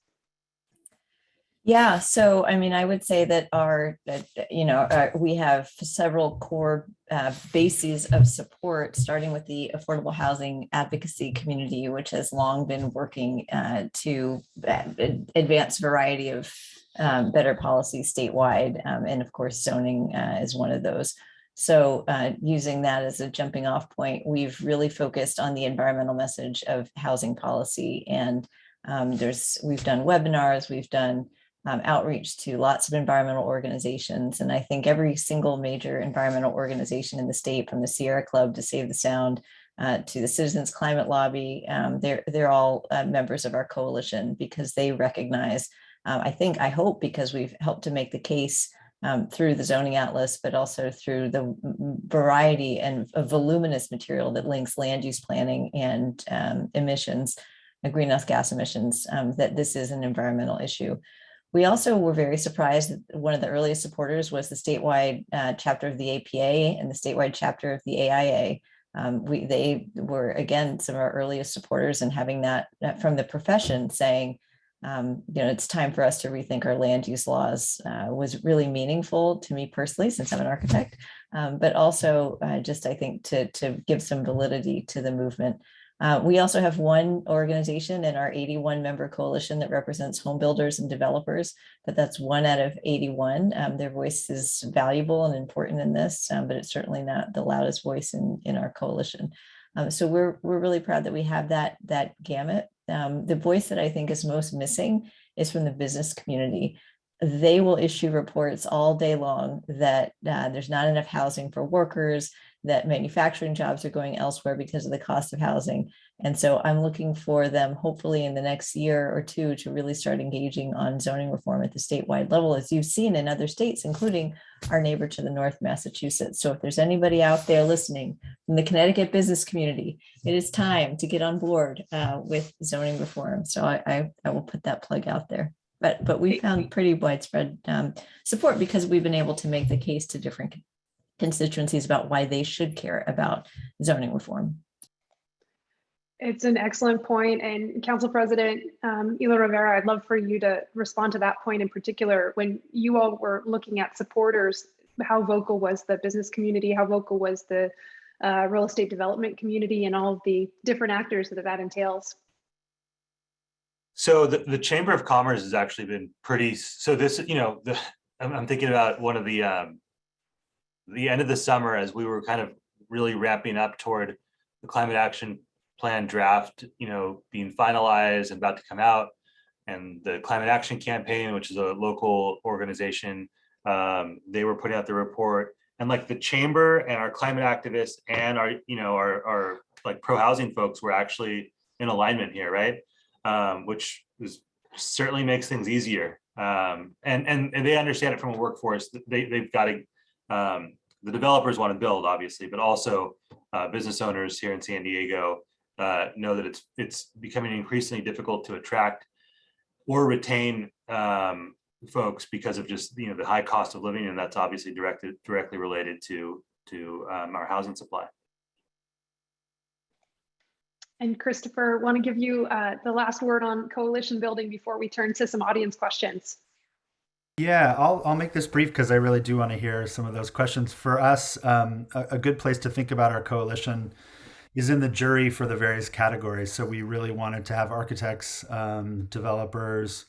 Yeah, so I mean, I would say that we have several core bases of support, starting with the affordable housing advocacy community, which has long been working to advance a variety of better policies statewide. And of course, zoning is one of those. So using that as a jumping off point, we've really focused on the environmental message of housing policy. And we've done webinars, we've done outreach to lots of environmental organizations. And I think every single major environmental organization in the state, from the Sierra Club to Save the Sound to the Citizens Climate Lobby, they're all members of our coalition, because they recognize, I hope because we've helped to make the case through the zoning atlas, but also through the variety and voluminous material that links land use planning and emissions, greenhouse gas emissions, that this is an environmental issue. We also were very surprised that one of the earliest supporters was the statewide chapter of the APA and the statewide chapter of the AIA. They were, again, some of our earliest supporters, and having that from the profession saying, it's time for us to rethink our land use laws was really meaningful to me personally, since I'm an architect, but also just, I think, to give some validity to the movement. We also have one organization in our 81 member coalition that represents home builders and developers, but that's 1 out of 81. Their voice is valuable and important in this, but it's certainly not the loudest voice in our coalition. So we're really proud that we have that gamut. The voice that I think is most missing is from the business community. they will issue reports all day long that there's not enough housing for workers, that manufacturing jobs are going elsewhere because of the cost of housing. And so I'm looking for them, hopefully in the next year or two, to really start engaging on zoning reform at the statewide level, as you've seen in other states, including our neighbor to the north, Massachusetts. So if there's anybody out there listening from the Connecticut business community, it is time to get on board with zoning reform. So I will put that plug out there. But we found pretty widespread support, because we've been able to make the case to different constituencies about why they should care about zoning reform. It's an excellent point. And Council President Elo Rivera, I'd love for you to respond to that point in particular. When you all were looking at supporters, how vocal was the business community? How vocal was the real estate development community and all of the different actors that entails? So the Chamber of Commerce has actually been pretty, so this, I'm thinking about one of the end of the summer, as we were kind of really ramping up toward the climate action plan draft, being finalized and about to come out, and the climate action campaign, which is a local organization, they were putting out the report, and like the chamber and our climate activists and our like pro housing folks were actually in alignment here, right? Which certainly makes things easier. And they understand it from a workforce. They've got to, the developers want to build, obviously, but also business owners here in San Diego know that it's becoming increasingly difficult to attract or retain folks because of just the high cost of living, and that's obviously directly related to our housing supply. And Christopher, want to give you the last word on coalition building before we turn to some audience questions. Yeah, I'll make this brief because I really do want to hear some of those questions. For us, a good place to think about our coalition is in the jury for the various categories. So we really wanted to have architects, developers,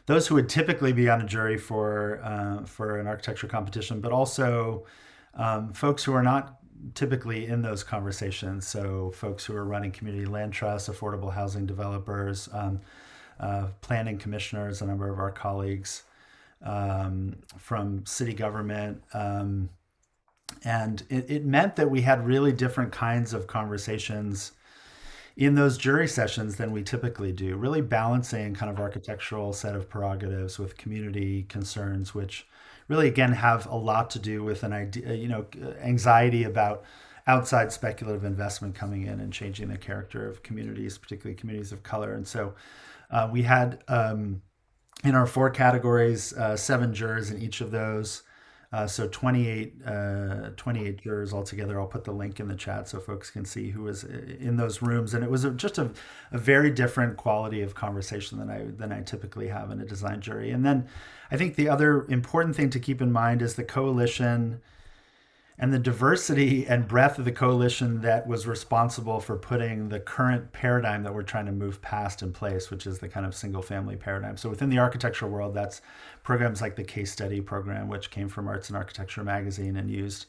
those who would typically be on a jury for an architecture competition, but also folks who are not typically in those conversations. So folks who are running community land trusts, affordable housing developers, planning commissioners, a number of our colleagues from city government. And it meant that we had really different kinds of conversations in those jury sessions than we typically do, really balancing kind of architectural set of prerogatives with community concerns, which really, again, have a lot to do with an idea, anxiety about outside speculative investment coming in and changing the character of communities, particularly communities of color. And so we had, in our 4 categories, 7 jurors in each of those. So 28 jurors altogether. I'll put the link in the chat so folks can see who was in those rooms. And it was just a very different quality of conversation than I typically have in a design jury. And then I think the other important thing to keep in mind is the coalition and the diversity and breadth of the coalition that was responsible for putting the current paradigm that we're trying to move past in place, which is the kind of single family paradigm. So within the architectural world, that's programs like the Case Study program, which came from Arts and Architecture magazine and used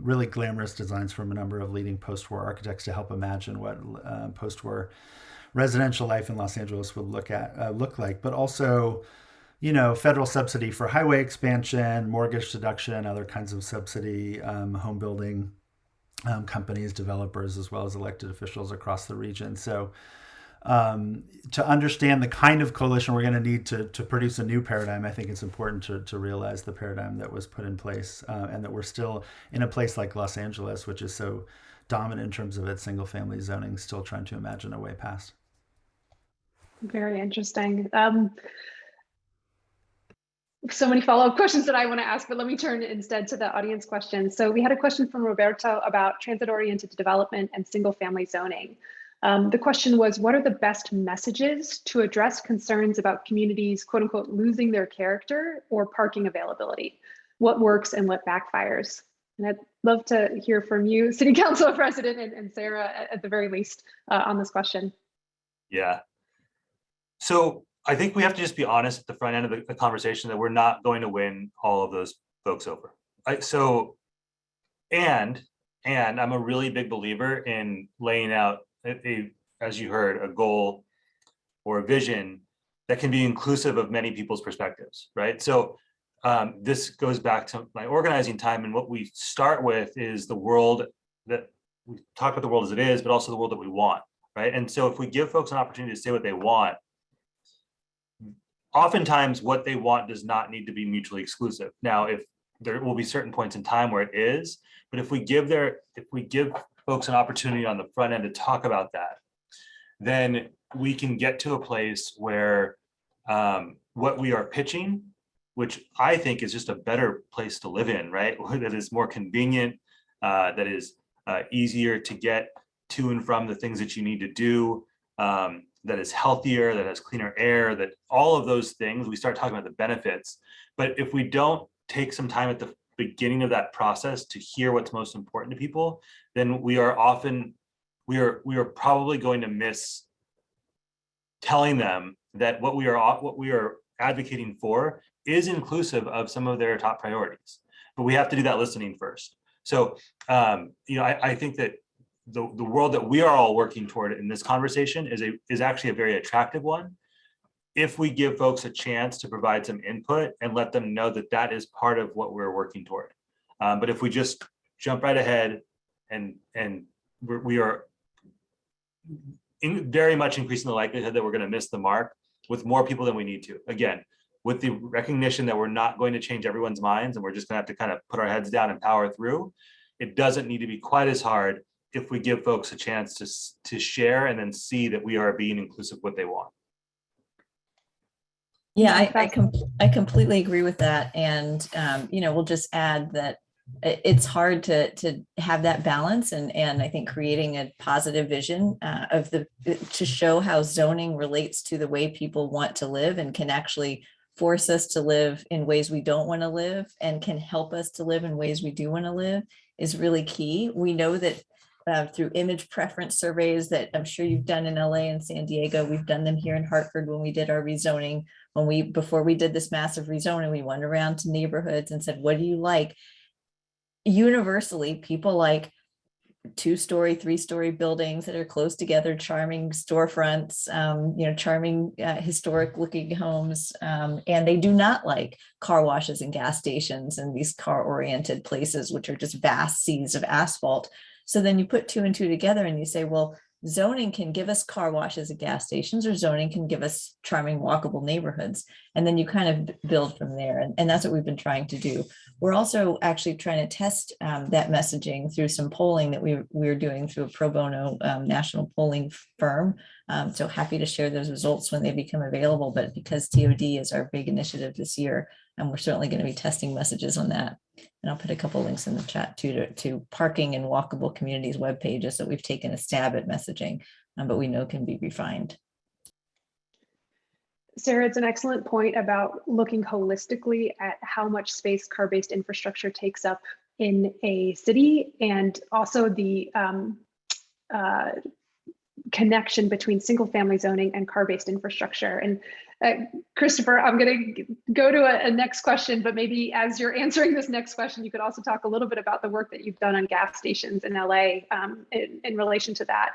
really glamorous designs from a number of leading post-war architects to help imagine what post-war residential life in Los Angeles would look like, but also federal subsidy for highway expansion, mortgage deduction, other kinds of subsidy, home building companies, developers, as well as elected officials across the region. So to understand the kind of coalition we're going to need to produce a new paradigm, I think it's important to realize the paradigm that was put in place and that we're still in a place like Los Angeles, which is so dominant in terms of its single family zoning, still trying to imagine a way past. Very interesting. So many follow-up questions that I want to ask, but let me turn instead to the audience questions. So we had a question from Roberto about transit-oriented development and single-family zoning. The question was, what are the best messages to address concerns about communities, quote unquote, losing their character or parking availability? What works and what backfires? And I'd love to hear from you, City Council President and Sarah, at the very least, on this question. Yeah. So I think we have to just be honest at the front end of the conversation that we're not going to win all of those folks over. And I'm a really big believer in laying out as you heard, a goal or a vision that can be inclusive of many people's perspectives, right? So this goes back to my organizing time, and what we start with is the world that we talk about, the world as it is, but also the world that we want, right? And so if we give folks an opportunity to say what they want, oftentimes what they want does not need to be mutually exclusive. Now, if there will be certain points in time where it is, but if we give folks an opportunity on the front end to talk about that, then we can get to a place where what we are pitching, which I think is just a better place to live in, right? That is more convenient, that is easier to get to and from the things that you need to do, that is healthier, that has cleaner air, that all of those things, we start talking about the benefits. But if we don't take some time at the beginning of that process to hear what's most important to people, then we are probably going to miss telling them that what we are advocating for is inclusive of some of their top priorities. But we have to do that listening first. So I think that the world that we are all working toward in this conversation is actually a very attractive one, if we give folks a chance to provide some input and let them know that that is part of what we're working toward. But if we just jump right ahead and we are very much increasing the likelihood that we're going to miss the mark with more people than we need to. Again, with the recognition that we're not going to change everyone's minds and we're just going to have to kind of put our heads down and power through. It doesn't need to be quite as hard if we give folks a chance to share and then see that we are being inclusive of what they want. Yeah, I completely agree with that. And, we'll just add that it's hard to have that balance, and I think creating a positive vision to show how zoning relates to the way people want to live and can actually force us to live in ways we don't want to live and can help us to live in ways we do want to live is really key. We know that through image preference surveys that I'm sure you've done in LA and San Diego, we've done them here in Hartford when we did our rezoning. Before we did this massive rezoning, we went around to neighborhoods and said, what do you like? Universally, people like 2-story, 3-story buildings that are close together, charming storefronts, charming historic looking homes. And they do not like car washes and gas stations and these car oriented places, which are just vast seas of asphalt. So then you put 2 and 2 together and you say, well, zoning can give us car washes and gas stations, or zoning can give us charming walkable neighborhoods. And then you kind of build from there. And that's what we've been trying to do. We're also actually trying to test that messaging through some polling that we're doing through a pro bono national polling firm. So happy to share those results when they become available. But because TOD is our big initiative this year, and we're certainly going to be testing messages on that. And I'll put a couple of links in the chat too to parking and walkable communities web pages that we've taken a stab at messaging, but we know can be refined. Sarah, it's an excellent point about looking holistically at how much space car-based infrastructure takes up in a city, and also the connection between single-family zoning and car-based infrastructure. And Christopher, I'm going to go to a next question, but maybe as you're answering this next question, you could also talk a little bit about the work that you've done on gas stations in LA in relation to that.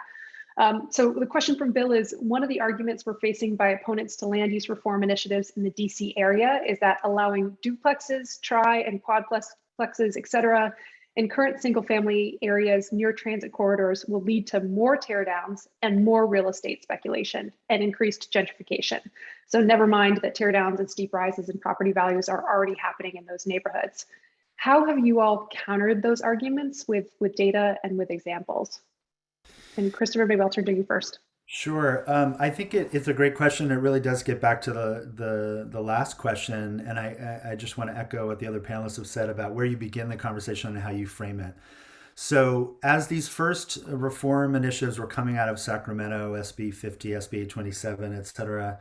So the question from Bill is, one of the arguments we're facing by opponents to land use reform initiatives in the DC area is that allowing duplexes, tri and quadplexes, et cetera, in current single family areas near transit corridors will lead to more tear downs and more real estate speculation and increased gentrification. So never mind that tear downs and steep rises in property values are already happening in those neighborhoods. How have you all countered those arguments with data and with examples? And Christopher, maybe I'll turn to you first. Sure. I think it's a great question. It really does get back to the last question. And I just want to echo what the other panelists have said about where you begin the conversation and how you frame it. So as these first reform initiatives were coming out of Sacramento, SB 50, SB 27, et cetera,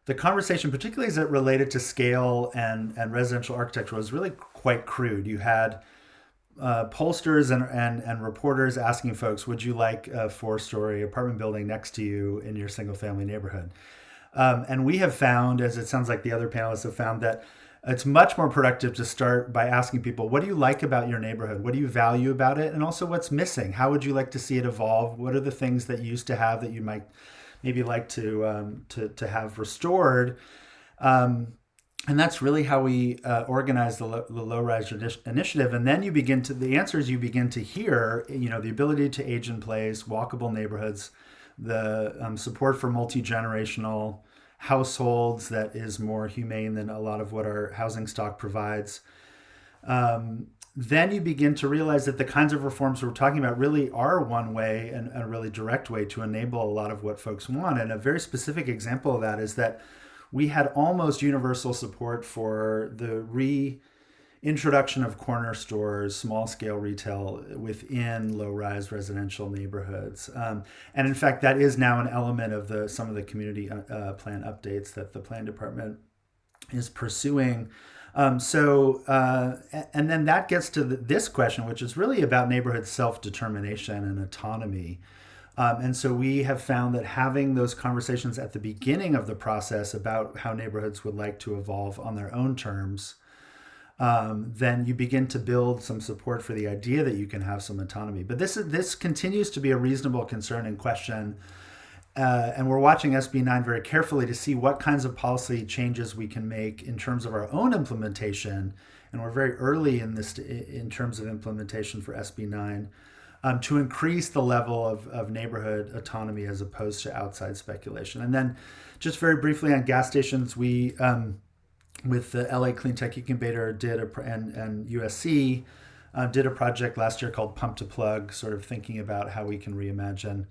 the conversation, particularly as it related to scale and residential architecture, was really quite crude. You had pollsters and reporters asking folks, would you like a 4-story apartment building next to you in your single family neighborhood? And we have found, as it sounds like the other panelists have found, that it's much more productive to start by asking people, what do you like about your neighborhood? What do you value about it? And also what's missing? How would you like to see it evolve? What are the things that you used to have that you might maybe like to have restored. And that's really how we organize the Lowrise initiative. And then the answers you begin to hear, the ability to age in place, walkable neighborhoods, the support for multi-generational households that is more humane than a lot of what our housing stock provides. Then you begin to realize that the kinds of reforms we're talking about really are one way and a really direct way to enable a lot of what folks want. And a very specific example of that is that we had almost universal support for the reintroduction of corner stores, small scale retail within low-rise residential neighborhoods. And in fact, that is now an element of some of the community plan updates that the plan department is pursuing. And then that gets to this question, which is really about neighborhood self-determination and autonomy. And so we have found that having those conversations at the beginning of the process about how neighborhoods would like to evolve on their own terms, then you begin to build some support for the idea that you can have some autonomy. But this continues to be a reasonable concern and question. And we're watching SB9 very carefully to see what kinds of policy changes we can make in terms of our own implementation. And we're very early in terms of implementation for SB9. To increase the level of neighborhood autonomy as opposed to outside speculation. And then just very briefly on gas stations, we, with the LA Clean Tech Incubator and USC, did a project last year called Pump to Plug, sort of thinking about how we can reimagine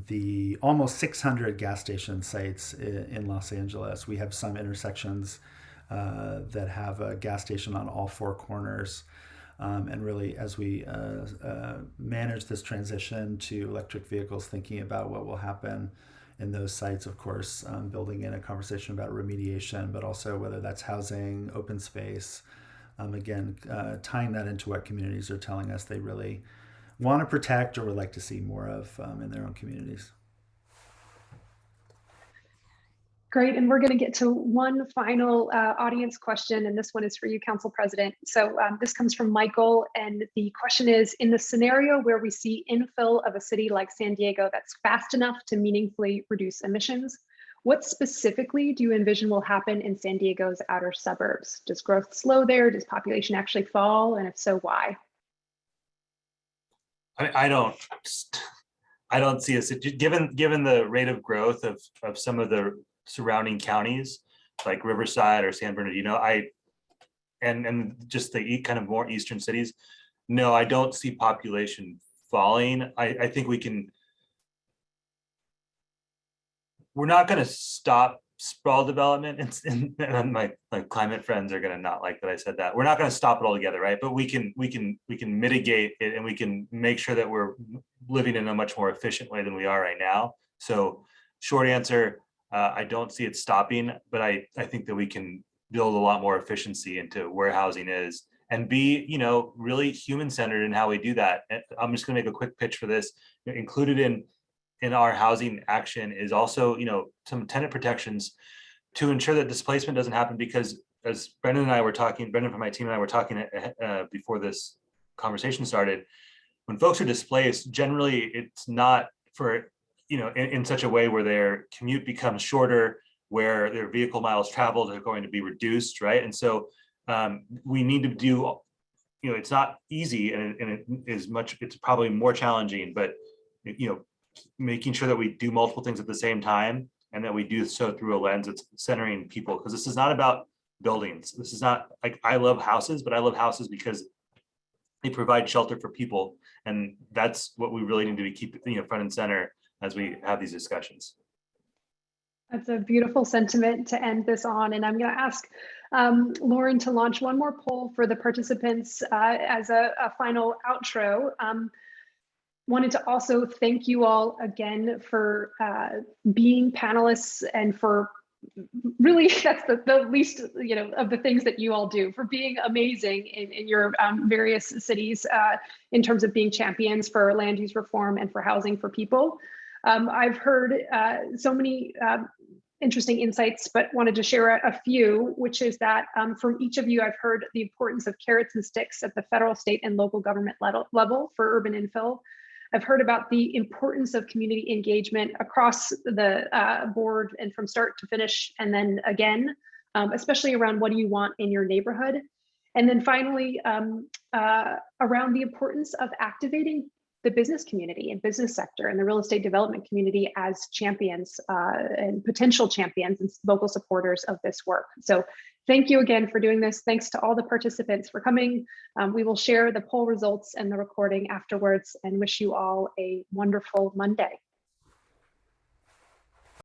the almost 600 gas station sites in Los Angeles. We have some intersections that have a gas station on all four corners. And really, as we manage this transition to electric vehicles, thinking about what will happen in those sites, of course, building in a conversation about remediation, but also whether that's housing, open space, again, tying that into what communities are telling us they really want to protect or would like to see more of in their own communities. Great, and we're going to get to one final audience question, and this one is for you, Council President. So this comes from Michael, and the question is, in the scenario where we see infill of a city like San Diego that's fast enough to meaningfully reduce emissions, what specifically do you envision will happen in San Diego's outer suburbs? Does growth slow there? Does population actually fall? And if so, why? I don't see us, given the rate of growth of some of the surrounding counties like Riverside or San Bernardino, and just the kind of more eastern cities, no, I don't see population falling. I think we're not going to stop sprawl development, and my climate friends are going to not like that I said that. We're not going to stop it altogether, right? But we can mitigate it, and we can make sure that we're living in a much more efficient way than we are right now. So short answer, I don't see it stopping, but I think that we can build a lot more efficiency into where housing is and be, really human-centered in how we do that. And I'm just going to make a quick pitch for this. Included in our housing action is also, some tenant protections to ensure that displacement doesn't happen, because as Brendan from my team and I were talking before this conversation started, when folks are displaced, generally it's not for in such a way where their commute becomes shorter, where their vehicle miles traveled are going to be reduced, right? And so we need to do, it's not easy, and it's probably more challenging, but making sure that we do multiple things at the same time, and that we do so through a lens that's centering people, because this is not about buildings. This is not like, I love houses, but I love houses because they provide shelter for people, and that's what we really need to keep front and center as we have these discussions. That's a beautiful sentiment to end this on. And I'm going to ask Lauren to launch one more poll for the participants as a final outro. Wanted to also thank you all again for being panelists, and for really, that's the least of the things that you all do, for being amazing in your various cities in terms of being champions for land use reform and for housing for people. I've heard so many interesting insights, but wanted to share a few, which is that from each of you, I've heard the importance of carrots and sticks at the federal, state, and local government level for urban infill. I've heard about the importance of community engagement across the board and from start to finish, and then again, especially around what do you want in your neighborhood. And then finally, around the importance of activating the business community and business sector and the real estate development community as champions and potential champions and vocal supporters of this work. So thank you again for doing this. Thanks to all the participants for coming. We will share the poll results and the recording afterwards, and wish you all a wonderful Monday.